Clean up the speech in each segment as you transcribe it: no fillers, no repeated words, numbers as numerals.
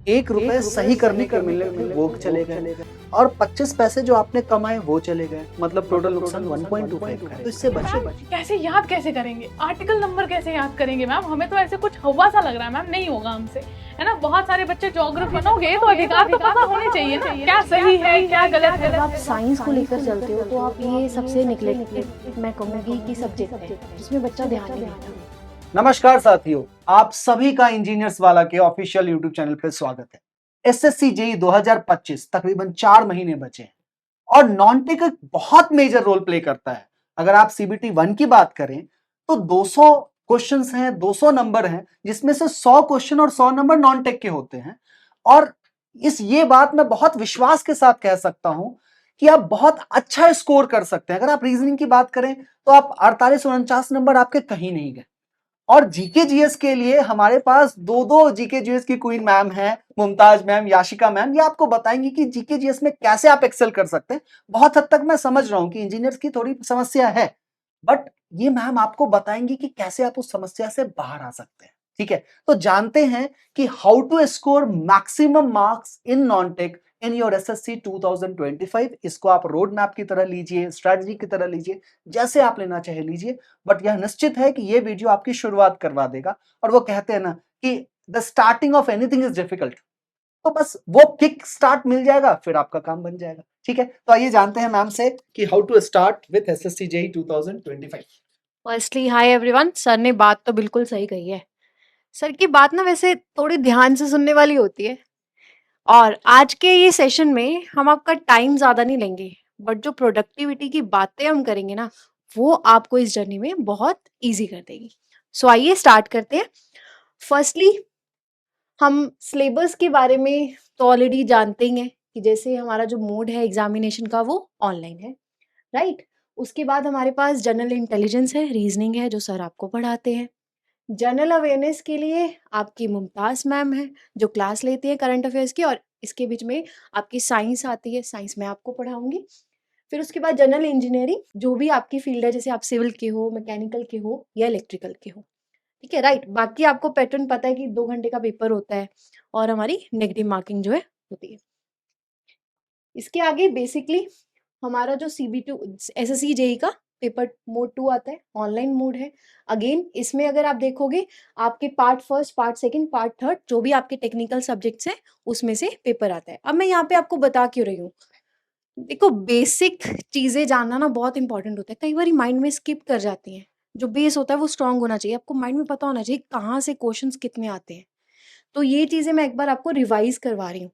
1 रुपए सही करने के मिलने थे वो चले गए और 25 पैसे जो आपने कमाए वो चले गए, मतलब टोटल नुकसान 1.25 का है। तो इससे बचिए। कैसे याद कैसे करेंगे, आर्टिकल नंबर कैसे याद करेंगे मैम? हमें तो ऐसे कुछ हवा सा लग रहा है मैम, नहीं होगा हमसे, है ना? बहुत सारे बच्चे ज्योग्राफी बनोगे तो अधिकार तो पता होने चाहिए ना, क्या सही है क्या गलत है। जब आप साइंस को लेकर चलते हो तो आप ये सबसे निकलेक्टेड मैं कहूँगी कि सब्जेक्ट है जिसमें बच्चा ध्यान नहीं देता। नमस्कार साथियों, आप सभी का इंजीनियर्स वाला के ऑफिशियल यूट्यूब चैनल पे स्वागत है। एसएससी जेईई 2025 तकरीबन 4 महीने बचे हैं और नॉन टेक एक बहुत मेजर रोल प्ले करता है। अगर आप सीबीटी 1 की बात करें तो 200 क्वेश्चंस हैं, 200 नंबर हैं, जिसमें से 100 क्वेश्चन और 100 नंबर नॉन टेक के होते हैं। और ये बात मैं बहुत विश्वास के साथ कह सकता हूं कि आप बहुत अच्छा स्कोर कर सकते हैं। अगर आप रीजनिंग की बात करें तो आप 48-49 नंबर आपके कहीं नहीं गए। और जीके जीएस के लिए हमारे पास दो जीके जीएस की क्वीन मैम हैं, मुमताज मैम, याशिका मैम। ये आपको बताएंगी कि जीके जीएस में कैसे आप एक्सेल कर सकते हैं। बहुत हद तक मैं समझ रहा हूं कि इंजीनियर्स की थोड़ी समस्या है, बट ये मैम आपको बताएंगी कि कैसे आप उस समस्या से बाहर आ सकते हैं। ठीक है, तो जानते हैं कि how to score maximum marks in non tech in your SSC 2025। इसको आप रोड मैप की तरह लीजिए, स्ट्रैटेजी की तरह लीजिए, जैसे आप लेना चाहे लीजिए, बट यह निश्चित है कि यह वीडियो आपकी शुरुआत करवा देगा। और वो कहते हैं ना कि the starting of anything is difficult, तो बस वो किक स्टार्ट मिल जाएगा, फिर आपका काम बन जाएगा। ठीक है, तो आइए जानते हैं मैम से कि how to start with SSC JEE 2025। Firstly hi everyone, sir ने बात तो बिल्कुल सही कही है। सर की बात ना वैसे थोड़ी ध्यान से सुनने वाली होती है। और आज के ये सेशन में हम आपका टाइम ज़्यादा नहीं लेंगे, बट जो प्रोडक्टिविटी की बातें हम करेंगे ना वो आपको इस जर्नी में बहुत इजी कर देगी। सो आइए स्टार्ट करते हैं। फर्स्टली हम सिलेबस के बारे में तो ऑलरेडी जानते ही हैं कि जैसे हमारा जो मोड है एग्जामिनेशन का वो ऑनलाइन है, राइट? उसके बाद हमारे पास जनरल इंटेलिजेंस है, रीजनिंग है जो सर आपको पढ़ाते हैं। जनरल अवेयरनेस के लिए आपकी मुमताज मैम है जो क्लास लेती है करंट अफेयर्स की, और इसके बीच में आपकी साइंस आती है, साइंस मैं आपको पढ़ाऊंगी। फिर उसके बाद जनरल इंजीनियरिंग, जो भी आपकी फील्ड है, जैसे आप सिविल के हो, मैकेनिकल के हो या इलेक्ट्रिकल के हो, ठीक है, राइट? बाकी आपको पैटर्न पता है कि 2 घंटे का पेपर होता है और हमारी नेगेटिव मार्किंग जो है होती है। इसके आगे बेसिकली हमारा जो CB2 SSC जेईई का पेपर मोड 2 आता है, ऑनलाइन मोड है। अगेन इसमें अगर आप देखोगे आपके part first, part second, part third जो भी आपके टेक्निकल सब्जेक्ट्स हैं उसमें से पेपर आता है। अब मैं यहाँ पे आपको बता क्यों रही हूँ, देखो बेसिक चीजें जानना ना बहुत इंपॉर्टेंट होता है। कई बार माइंड में स्किप कर जाती हैं। जो बेस होता है वो स्ट्रांग होना चाहिए, आपको माइंड में पता होना चाहिए कहाँ से क्वेश्चंस कितने आते हैं। तो ये चीजें मैं एक बार आपको रिवाइज करवा रही हूँ,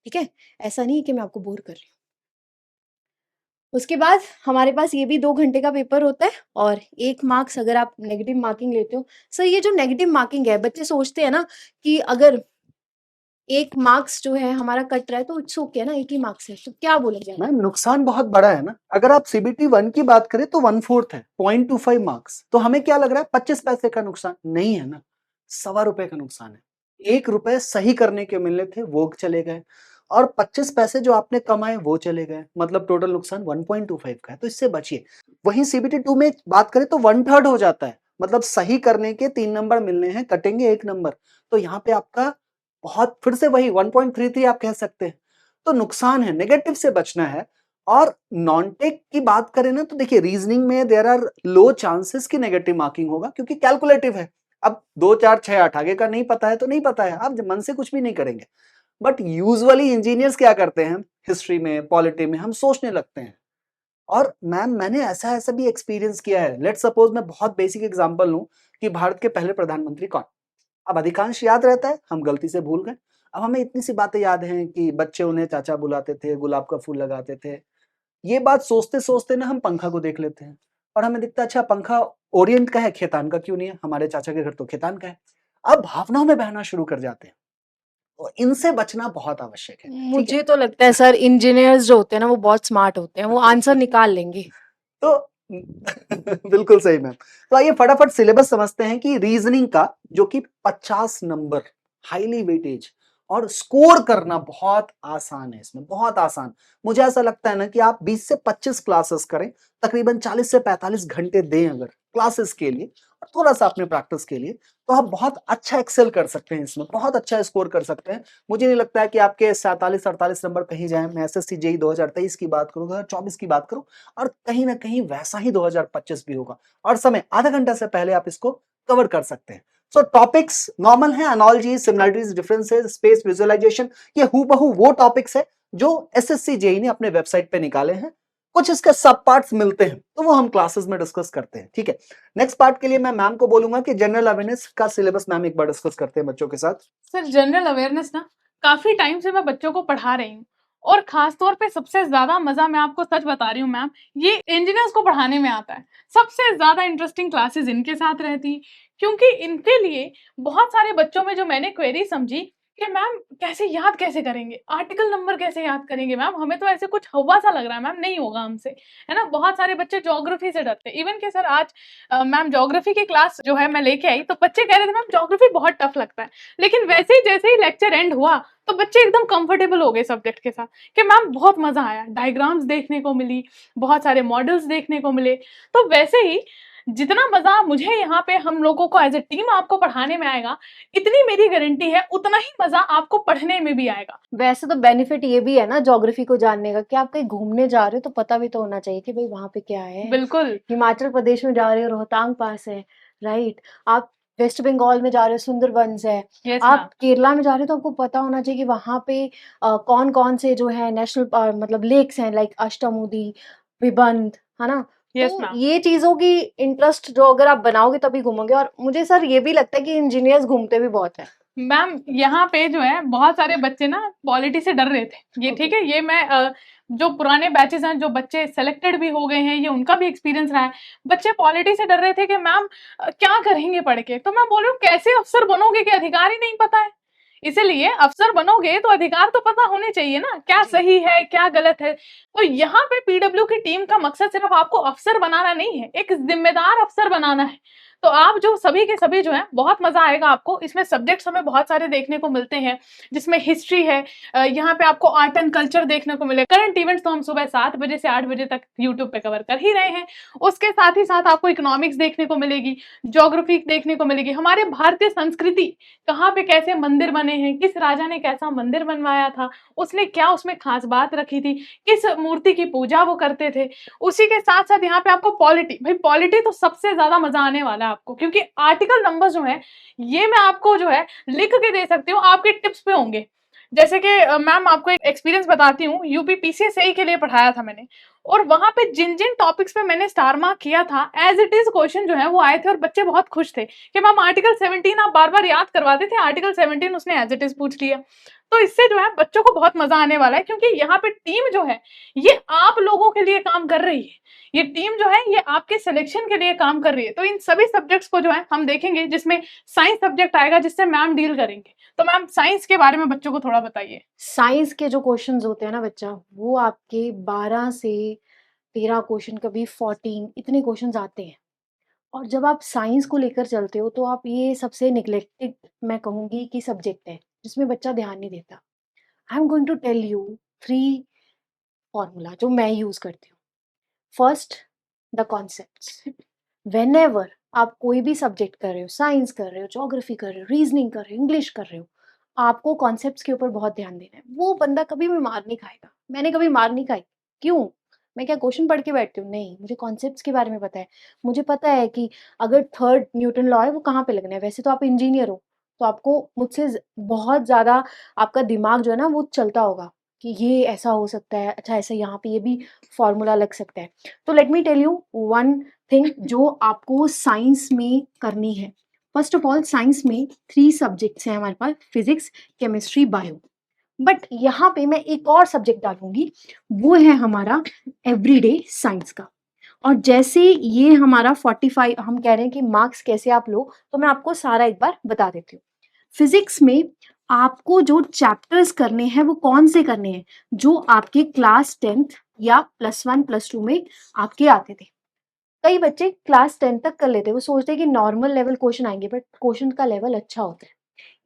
ठीक है? ऐसा नहीं कि मैं आपको बोर कर रही हूँ। उसके बाद हमारे पास ये भी 2 घंटे का पेपर होता है और 1 मार्क्स अगर आप नेगेटिव मार्किंग लेते हो। सर ये जो नेगेटिव मार्किंग है, बच्चे सोचते हैं ना कि अगर 1 मार्क्स जो है हमारा कट रहा है तो इट्स ओके ना, 1 ही मार्क्स है, तो क्या बोला जाए? मैम नुकसान बहुत बड़ा है ना। अगर आप सीबीटी 1 की बात करें तो 1/4 है, 0.25 मार्क्स। तो हमें क्या लग रहा है 25 पैसे का नुकसान नहीं है ना, ₹1.25 का नुकसान है। 1 रुपए सही करने के मिलने थे वो चले गए और 25 पैसे जो आपने कमाए वो चले गए, मतलब टोटल नुकसान 1.25 का है। तो इससे बचिए। वहीं सीबीटी 2 में बात करें तो 1/3 हो जाता है, मतलब सही करने के 3 नंबर मिलने हैं, कटेंगे 1 नंबर। तो यहाँ पे आपका बहुत फिर से वही 1.33 आप कह सकते हैं। तो नुकसान है, नेगेटिव से बचना है। और नॉन टेक की बात करें ना तो देखिए रीजनिंग में देयर आर लो चांसेस कि नेगेटिव मार्किंग होगा, क्योंकि कैलकुलेटिव है। अब 2 4 6 8 आगे का नहीं पता है तो नहीं पता है, आप मन से कुछ भी नहीं करेंगे। बट यूजुअली इंजीनियर्स क्या करते हैं, हिस्ट्री में, पॉलिटी में हम सोचने लगते हैं। और मैम मैंने ऐसा ऐसा भी एक्सपीरियंस किया है। लेट्स सपोज मैं बहुत बेसिक एग्जांपल लूं कि भारत के पहले प्रधानमंत्री कौन। अब अधिकांश याद रहता है, हम गलती से भूल गए। अब हमें इतनी सी बातें याद हैं कि बच्चे उन्हें चाचा बुलाते थे, गुलाब का फूल लगाते थे। ये बात सोचते सोचते ना हम पंखा को देख लेते हैं और हमें दिखता है अच्छा पंखा ओरिएंट का है, खेतान का क्यों नहीं है, हमारे चाचा के घर तो खेतान का है। अब भावनाओं में बहना शुरू कर जाते हैं। तो इनसे बचना बहुत आवश्यक है। ठीक है, मुझे तो लगता है सर इंजीनियर्स जो होते हैं ना वो बहुत स्मार्ट होते हैं, वो आंसर निकाल लेंगे। तो बिल्कुल सही मैम। तो आइए फटाफट सिलेबस समझते हैं कि रीजनिंग का जो कि 50 नंबर हाईली वेटेज और स्कोर करना बहुत आसान है, इसमें बहुत आसान। मुझे ऐसा लगता है ना कि आप 20 से 25 क्लासेस करें, तकरीबन 40 से 45 घंटे दें अगर क्लासेस के लिए, और थोड़ा सा अपने प्रैक्टिस के लिए, तो आप बहुत अच्छा एक्सेल कर सकते हैं इसमें, बहुत अच्छा स्कोर कर सकते हैं। मुझे नहीं लगता है कि आपके 47-48 नंबर कहीं जाएँ। मैं एसएससी जेईई 2023 की बात करूँ, 2024 की बात करूँ, और कहीं न कहीं वैसा ही 2025 भी होगा, और समय आधा घंटा से पहले आप इसको कवर कर सकते हैं। सो टॉपिक्स नॉर्मल हैं, analogy, similarities, differences, space visualization, ये हूबहू वो टॉपिक्स है जो एसएससी जेईई ने अपने वेबसाइट पे निकाले हैं। कुछ इसके सब पार्ट्स मिलते हैं, तो वो हम क्लासेस में डिस्कस करते हैं, ठीक है। नेक्स्ट पार्ट के लिए मैं मैम को बोलूंगा कि जनरल अवेयरनेस का सिलेबस मैम एक बार डिस्कस करते हैं बच्चों के साथ। सर जनरल अवेयरनेस ना काफी टाइम से मैं बच्चों को पढ़ा रही हूँ, और खास तौर पे सबसे ज्यादा मजा, मैं आपको सच बता रही हूँ मैम, ये इंजीनियर्स को पढ़ाने में आता है। सबसे ज्यादा इंटरेस्टिंग क्लासेस इनके साथ रहती, क्योंकि इनके लिए बहुत सारे बच्चों में जो मैंने क्वेरी समझी कि मैम कैसे याद कैसे करेंगे, आर्टिकल नंबर कैसे याद करेंगे मैम, हमें तो ऐसे कुछ हवा सा लग रहा है मैम, नहीं होगा हमसे, है ना। बहुत सारे बच्चे ज्योग्राफी से डरते, इवन के सर आज मैम ज्योग्राफी की क्लास जो है मैं लेके आई, तो बच्चे कह रहे थे मैम ज्योग्राफी बहुत टफ लगता है, लेकिन वैसे ही जैसे ही लेक्चर एंड हुआ तो बच्चे एकदम कंफर्टेबल हो गए सब्जेक्ट के साथ, कि मैम बहुत मजा आया, डायग्राम्स देखने को मिली, बहुत सारे मॉडल्स देखने को मिले। तो वैसे ही जितना मजा मुझे यहाँ पे हम लोगों को एज ए टीम आपको पढ़ाने में आएगा, इतनी मेरी गारंटी है उतना ही मजा आपको पढ़ने में भी आएगा। वैसे तो बेनिफिट ये भी है ना ज्योग्राफी को जानने का कि आप कहीं घूमने जा रहे हो तो पता भी तो होना चाहिए कि भाई वहां पे क्या है। बिल्कुल। हिमाचल प्रदेश में जा रहे हो, रोहतांग पास है, राइट। आप वेस्ट बंगाल में जा रहे हो, सुंदरबंस है। यस आप मैम। केरला में जा रहे हो तो आपको पता होना चाहिए कि वहां पे कौन कौन से जो है नेशनल मतलब लेक्स हैं, लाइक अष्टमुदी, विबंध, है ना। यस तो मैम। ये चीजों की इंटरेस्ट जो अगर आप बनाओगे तभी घूमोगे। और मुझे सर ये भी लगता है कि इंजीनियर्स घूमते भी बहुत है। मैम यहाँ पे जो है बहुत सारे बच्चे ना पॉलिटी से डर रहे थे, ये ठीक है, ये मैं जो पुराने बैचेस हैं, जो बच्चे सेलेक्टेड भी हो गए हैं, ये उनका भी एक्सपीरियंस रहा है। बच्चे पॉलिटी से डर रहे थे कि मैम क्या करेंगे पढ़ के, तो मैं बोल रही हूँ कैसे अफसर बनोगे कि अधिकार ही नहीं पता है। इसीलिए अफसर बनोगे तो अधिकार तो पता होने चाहिए ना, क्या सही है क्या गलत है। तो यहाँ पे पीडब्ल्यू की टीम का मकसद सिर्फ आपको अफसर बनाना नहीं है, एक जिम्मेदार अफसर बनाना है। तो आप जो सभी के सभी जो है, बहुत मजा आएगा आपको। इसमें सब्जेक्ट्स हमें बहुत सारे देखने को मिलते हैं, जिसमें हिस्ट्री है, यहाँ पे आपको आर्ट एंड कल्चर देखने को मिले। करंट इवेंट्स तो हम सुबह 7 बजे से 8 बजे तक यूट्यूब पे कवर कर ही रहे हैं। उसके साथ ही साथ आपको इकोनॉमिक्स देखने को मिलेगी, ज्योग्राफी देखने को मिलेगी, हमारे भारतीय संस्कृति कहाँ पे कैसे मंदिर बने हैं, किस राजा ने कैसा मंदिर बनवाया था, उसने क्या उसमें खास बात रखी थी, किस मूर्ति की पूजा वो करते थे। उसी के साथ साथ यहाँ पे आपको पॉलिटी, भाई पॉलिटी तो सबसे ज्यादा मजा आने वाला है आपको, क्योंकि आर्टिकल नंबर जो है ये मैं आपको जो है लिख के दे सकती हूँ, आपके टिप्स पे होंगे। जैसे कि मैम आपको एक एक्सपीरियंस बताती हूँ, यूपी पीसीएसई के लिए पढ़ाया था मैंने, और वहां पे जिन जिन टॉपिक्स पे मैंने स्टार मार्क किया था, एज इट इज क्वेश्चन जो है वो आए थे, और बच्चे बहुत खुश थे कि मैम आर्टिकल 17 आप बार बार याद करवाते थे, आर्टिकल 17 उसने एज इट इज पूछ लिया। तो इससे जो है बच्चों को बहुत मजा आने वाला है, क्योंकि यहाँ पे टीम जो है ये आप लोगों के लिए काम कर रही है, ये टीम जो है ये आपके सिलेक्शन के लिए काम कर रही है। तो इन सभी सब्जेक्ट्स को जो है हम देखेंगे, जिसमें साइंस सब्जेक्ट आएगा जिससे मैम डील करेंगे। तो मैम साइंस के बारे में बच्चों को थोड़ा बताइए। साइंस के जो क्वेश्चंस होते हैं ना बच्चा, वो आपके 12 से 13 क्वेश्चन, कभी 14, इतने क्वेश्चंस आते हैं। और जब आप साइंस को लेकर चलते हो तो आप ये सबसे निग्लेक्टेड मैं कहूँगी कि सब्जेक्ट है जिसमें बच्चा ध्यान नहीं देता। I am going to tell you 3 formula जो मैं यूज करती हूँ। First, the concepts. व्हेनेवर आप कोई भी सब्जेक्ट कर रहे हो, साइंस कर रहे हो, ज्योग्राफी कर रहे हो, रीजनिंग कर रहे हो, इंग्लिश कर रहे हो, आपको कॉन्सेप्ट्स के ऊपर बहुत ध्यान देना है। वो बंदा कभी भी मार नहीं खाएगा। मैंने कभी मार नहीं खाई। क्यों? मैं क्या क्वेश्चन पढ़ के बैठती हूँ? नहीं, मुझे कॉन्सेप्ट्स के बारे में पता है। मुझे पता है कि अगर थर्ड न्यूटन लॉ है वो कहाँ पे लगना है। वैसे तो आप इंजीनियर हो, तो आपको मुझसे बहुत ज़्यादा आपका दिमाग जो है ना वो चलता होगा कि ये ऐसा हो सकता है, अच्छा ऐसा यहाँ पे ये भी फॉर्मूला लग सकता है। तो let me tell you one thing जो आपको साइंस में करनी है। फर्स्ट ऑफ ऑल, साइंस में 3 सब्जेक्ट्स हैं हमारे पास, फिजिक्स, केमिस्ट्री, बायो। बट यहाँ पे मैं एक और सब्जेक्ट डालूंगी, वो है हमारा एवरीडे साइंस का। और जैसे ये हमारा 45 हम कह रहे हैं कि मार्क्स कैसे आप लो, तो मैं आपको सारा एक बार बता देती हूँ। फिजिक्स में आपको जो चैप्टर्स करने हैं वो कौन से करने हैं जो आपके क्लास 10th या +1 +2 में आपके आते थे। कई बच्चे क्लास 10 तक कर लेते हैं, वो सोचते हैं कि नॉर्मल लेवल क्वेश्चन आएंगे, बट क्वेश्चन का लेवल अच्छा होता है।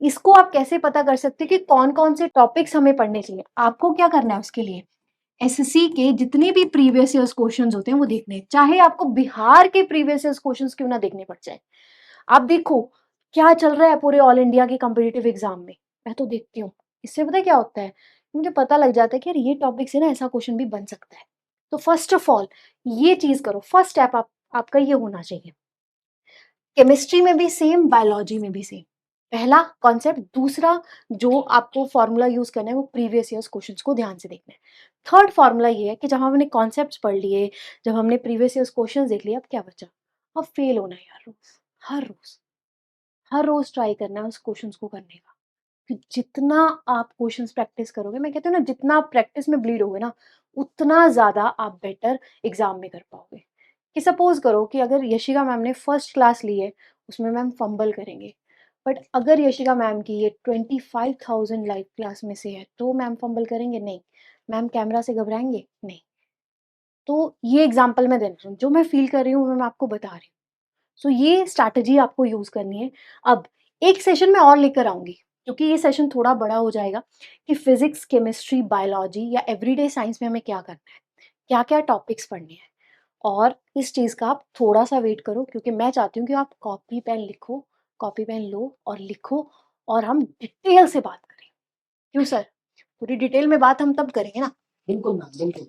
इसको आप कैसे पता कर सकते हैं कि कौन कौन से टॉपिक्स हमें पढ़ने चाहिए? आपको क्या करना है उसके लिए, एसएससी के जितने भी प्रीवियस ईयर्स क्वेश्चंस होते हैं वो देखने हैं, चाहे आपको बिहार के प्रीवियस ईयर्स क्वेश्चंस क्यों ना देखने पड़ जाए। आप देखो क्या चल रहा है पूरे ऑल इंडिया के कॉम्पिटिटिव एग्जाम में, मैं तो देखती हूँ। इससे पता है क्या होता है, मुझे पता लग जाता है कि यार ये टॉपिक से ना ऐसा क्वेश्चन भी बन सकता है। तो फर्स्ट ऑफ ऑल ये चीज करो, फर्स्ट स्टेप आपका ये होना चाहिए। केमिस्ट्री में भी सेम, बायोलॉजी में भी सेम। पहला कॉन्सेप्ट, दूसरा जो आपको फॉर्मूला यूज करना है वो प्रीवियस ईयर्स क्वेश्चंस को ध्यान से देखना है। थर्ड फॉर्मूला ये है कि जब हमने कॉन्सेप्ट्स पढ़ लिए, जब हमने प्रीवियस ईयर्स क्वेश्चंस देख लिए, अब क्या बचा, अब फेल होना है यार रोज, हर रोज ट्राई करना है उस क्वेश्चंस को करने का। कि जितना आप क्वेश्चंस प्रैक्टिस करोगे, मैं कहती हूँ ना, जितना आप प्रैक्टिस में ब्लीड होगे ना, उतना ज़्यादा आप बेटर एग्जाम में कर पाओगे। कि सपोज करो कि अगर यशिका मैम ने फर्स्ट क्लास ली है, उसमें मैम फंबल करेंगे, बट अगर यशिका मैम की ये 25,000 लाइव क्लास में से है तो मैम फंबल करेंगे नहीं, मैम कैमरा से घबराएंगे नहीं। तो ये एग्जाम्पल मैं दे रही हूँ, जो मैं फील कर रही हूँ वो मैं आपको बता रही हूँ। सो ये स्ट्रैटेजी आपको यूज करनी है। अब एक सेशन में और लेकर आऊंगी, क्योंकि ये सेशन थोड़ा बड़ा हो जाएगा, कि फिजिक्स, केमिस्ट्री, बायोलॉजी या एवरीडे साइंस में हमें क्या करना है, क्या क्या टॉपिक्स पढ़ने हैं। और इस चीज़ का आप थोड़ा सा वेट करो, क्योंकि मैं चाहती हूँ कि आप कॉपी पेन लिखो, कॉपी पेन लो और लिखो, और हम डिटेल से बात करें। क्यों सर, पूरी डिटेल में बात हम तब करेंगे ना। बिल्कुल मैम, बिल्कुल।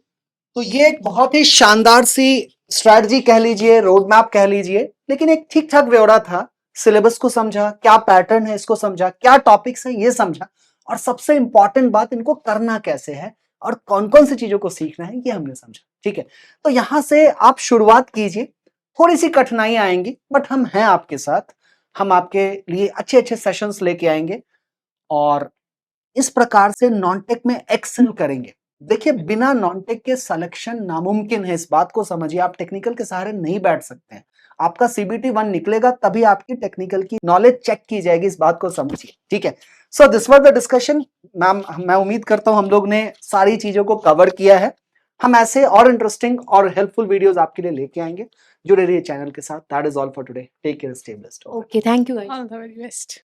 तो ये एक बहुत ही शानदार सी स्ट्रेटजी कह लीजिए, रोड मैप कह लीजिए, लेकिन एक ठीक ठाक ब्यौरा था। सिलेबस को समझा, क्या पैटर्न है इसको समझा, क्या टॉपिक्स है ये समझा, और सबसे इंपॉर्टेंट बात, इनको करना कैसे है और कौन कौन सी चीजों को सीखना है ये हमने समझा। ठीक है, तो यहां से आप शुरुआत कीजिए। थोड़ी सी कठिनाई आएंगी, बट हम हैं आपके साथ। हम आपके लिए अच्छे अच्छे सेशंस लेके आएंगे और इस प्रकार से नॉनटेक में एक्सेल करेंगे। देखिए, बिना नॉनटेक के सिलेक्शन नामुमकिन है, इस बात को समझिए। आप टेक्निकल के सहारे नहीं बैठ सकते हैं। आपका सीबीटी 1 निकलेगा तभी आपकी टेक्निकल की नॉलेज चेक की जाएगी, इस बात को समझिए। ठीक है, so this was the discussion ma'am. मैं उम्मीद करता हूं हम लोग ने सारी चीजों को कवर किया है। हम ऐसे और इंटरेस्टिंग और हेल्पफुल वीडियोस आपके लिए लेके आएंगे। जुड़े रहिए चैनल के साथ। That is all for today. Take care, stay blessed. Okay, thank you guys. All the very best.